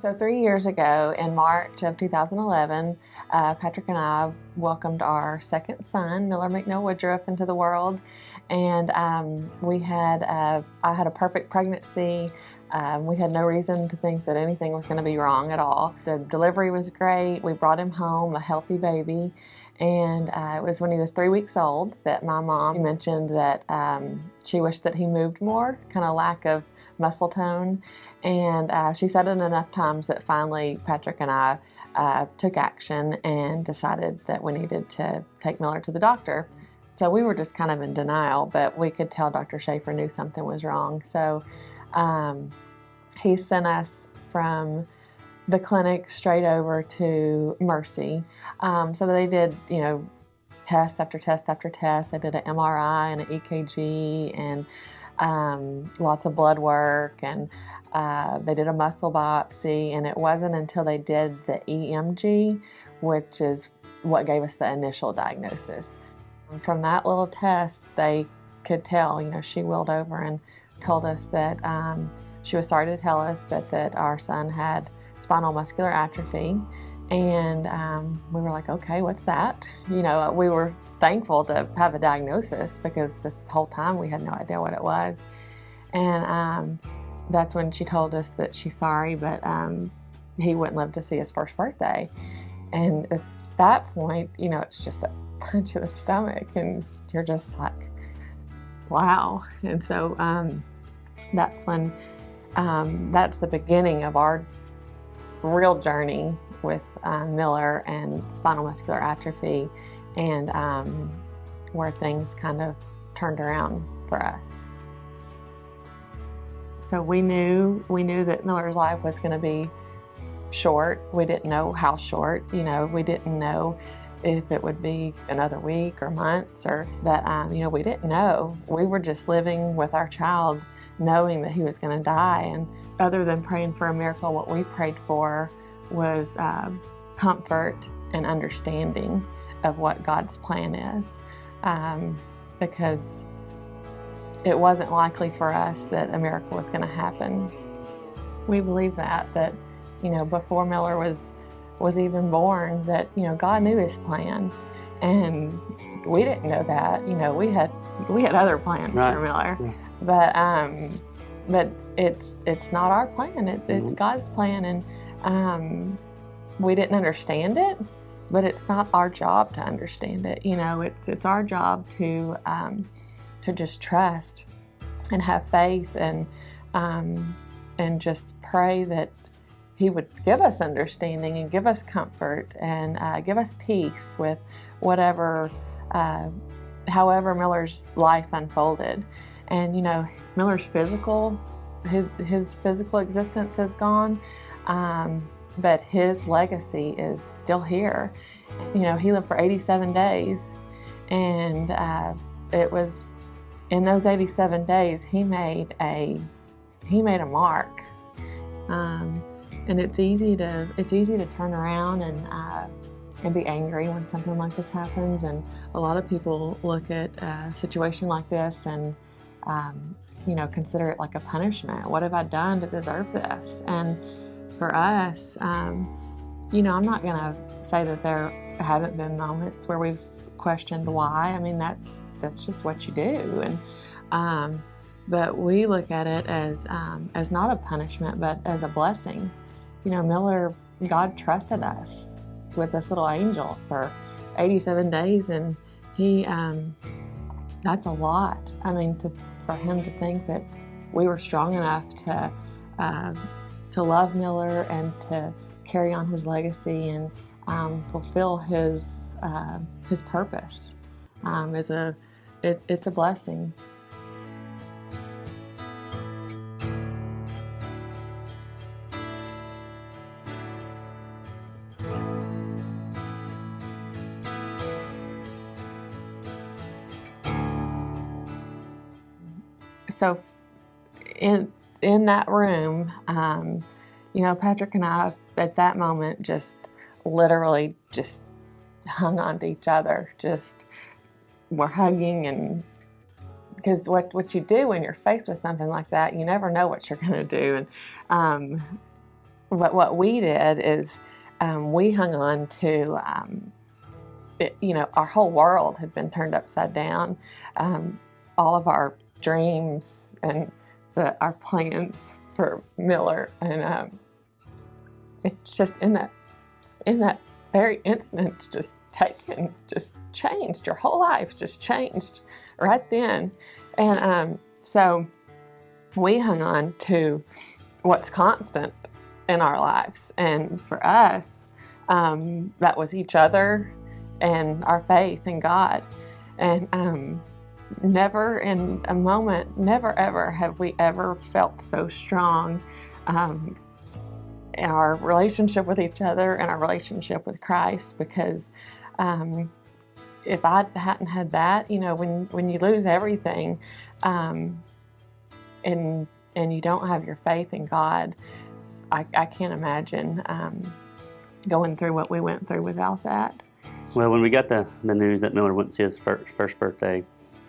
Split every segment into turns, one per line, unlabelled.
So 3 years ago, in March of 2011, Patrick and I welcomed our second son, Miller McNeil Woodruff, into the world. And I had a perfect pregnancy. We had no reason to think that anything was going to be wrong at all. The delivery was great. We brought him home, a healthy baby. And it was when he was 3 weeks old that my mom mentioned that she wished that he moved more, kind of lack of muscle tone. And she said it enough times that finally Patrick and I took action and decided that we needed to take Miller to the doctor. So we were just kind of in denial, but we could tell Dr. Schaefer knew something was wrong. So he sent us from the clinic straight over to Mercy. So they did, test after test after test. They did an MRI and an EKG and lots of blood work, and they did a muscle biopsy. And it wasn't until they did the EMG, which is what gave us the initial diagnosis. From that little test, they could tell, she wheeled over and told us that she was sorry to tell us, but that our son had spinal muscular atrophy. And we were like, okay, what's that? We were thankful to have a diagnosis because this whole time we had no idea what it was. And that's when she told us that she's sorry, but he wouldn't live to see his first birthday. And at that point, it's just a punch in the stomach, and you're just like, wow. And so that's when, that's the beginning of our real journey with Miller and spinal muscular atrophy, and where things kind of turned around for us. So we knew that Miller's life was going to be short. We didn't know how short. We didn't know if it would be another week or months, or that we didn't know. We were just living with our child, knowing that he was going to die. And other than praying for a miracle, what we prayed for was comfort and understanding of what God's plan is, because it wasn't likely for us that a miracle was going to happen. We believe that before Miller was even born, that God knew his plan, and we didn't know that. We had other plans for Miller, but it's not our plan. It's God's plan, and we didn't understand it, but it's not our job to understand it. It's our job to just trust and have faith, and just pray that He would give us understanding and give us comfort and give us peace with however Miller's life unfolded. And Miller's his physical existence is gone, but his legacy is still here. He lived for 87 days, and it was in those 87 days he made a mark. And it's easy to turn around and be angry when something like this happens. And a lot of people look at a situation like this and consider it like a punishment. What have I done to deserve this? And for us, I'm not going to say that there haven't been moments where we've questioned why. I mean, that's just what you do. And but we look at it as not a punishment, but as a blessing. Miller, God trusted us with this little angel for 87 days, and he, that's a lot. I mean, for him to think that we were strong enough to love Miller and to carry on his legacy and fulfill his purpose, it's a blessing. So in that room, Patrick and I at that moment just literally just hung on to each other. Just were hugging, and because what you do when you're faced with something like that, you never know what you're going to do. And But what we did is we hung on to, our whole world had been turned upside down. All of our dreams and our plans for Miller, and it's just in that very instant, just changed. Your whole life just changed right then. And so we hung on to what's constant in our lives. And for us, that was each other and our faith in God. And never in a moment, never ever have we ever felt so strong in our relationship with each other and our relationship with Christ, because if I hadn't had that, when you lose everything and you don't have your faith in God, I can't imagine going through what we went through without that.
Well, when we got the news that Miller went to see his first birthday,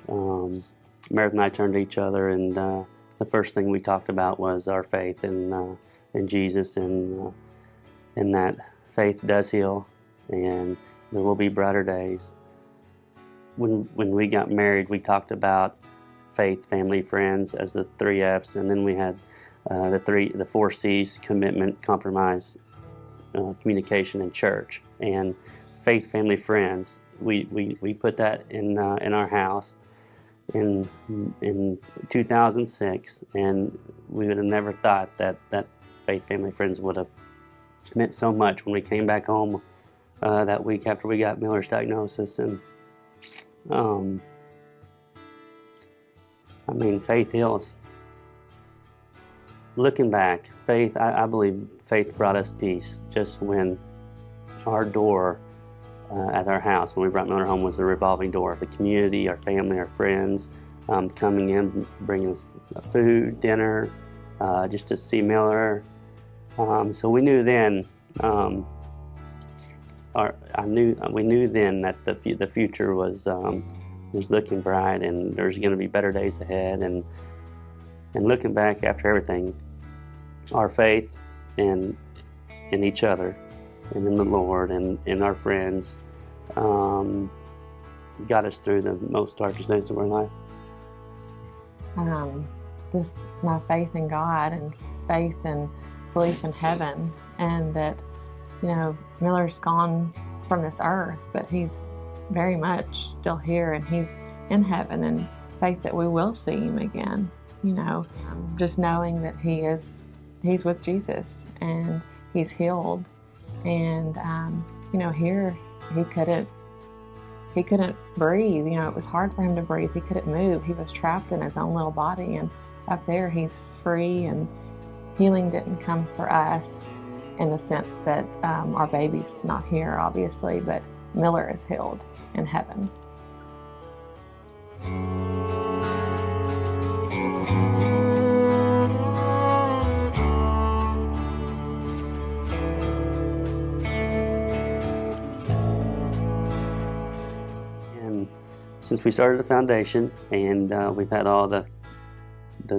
Meredith and I turned to each other, and the first thing we talked about was our faith in Jesus, and that faith does heal, and there will be brighter days. When we got married, we talked about faith, family, friends as the 3 F's, and then we had the 4 C's: commitment, compromise, communication, and church. And faith, family, friends, we put that in our house in 2006, and we would have never thought that faith, family, friends would have meant so much when we came back home that week after we got Miller's diagnosis. And faith heals. Looking back, faith, I believe faith brought us peace just when our door at our house, when we brought Miller home, was the revolving door of the community, our family, our friends, coming in, bringing us food, dinner, just to see Miller. So we knew then, we knew then that the future was looking bright, and there's going to be better days ahead. And looking back after everything, our faith in each other and in the Lord and in our friends got us through the most darkest days of our life.
Just my faith in God and faith and belief in heaven, and that, Miller's gone from this earth, but he's very much still here, and he's in heaven, and faith that we will see him again. Just knowing that he's with Jesus and he's healed, and here he couldn't breathe. It was hard for him to breathe. He couldn't move. He was trapped in his own little body, and up there he's free. And healing didn't come for us in the sense that our baby's not here, obviously, but Miller is healed in heaven.
Since we started the foundation, and we've had all the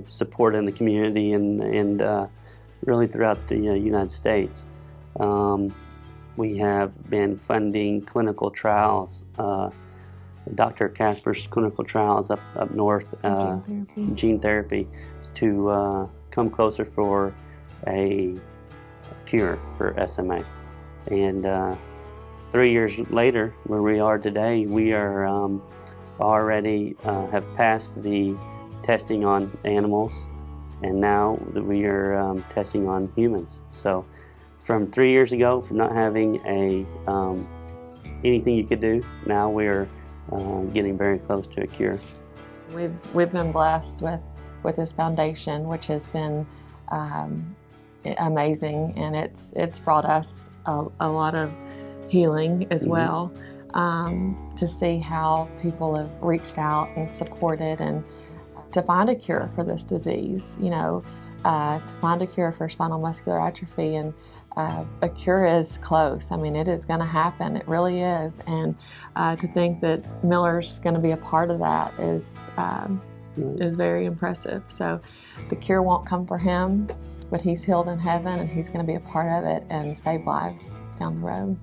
support in the community and really throughout the United States, we have been funding clinical trials, Dr. Casper's clinical trials up north, gene therapy, to come closer for a cure for SMA. And 3 years later, where we are today, we are already have passed the testing on animals, and now we are testing on humans. So from 3 years ago, from not having anything you could do, now we're getting very close to a cure.
We've been blessed with this foundation, which has been amazing, and it's brought us a lot of healing as well. To see how people have reached out and supported, and to find a cure for this disease, to find a cure for spinal muscular atrophy, and a cure is close. It is going to happen. It really is. And to think that Miller's going to be a part of that is very impressive. So the cure won't come for him but he's healed in heaven, and he's going to be a part of it and save lives down the road.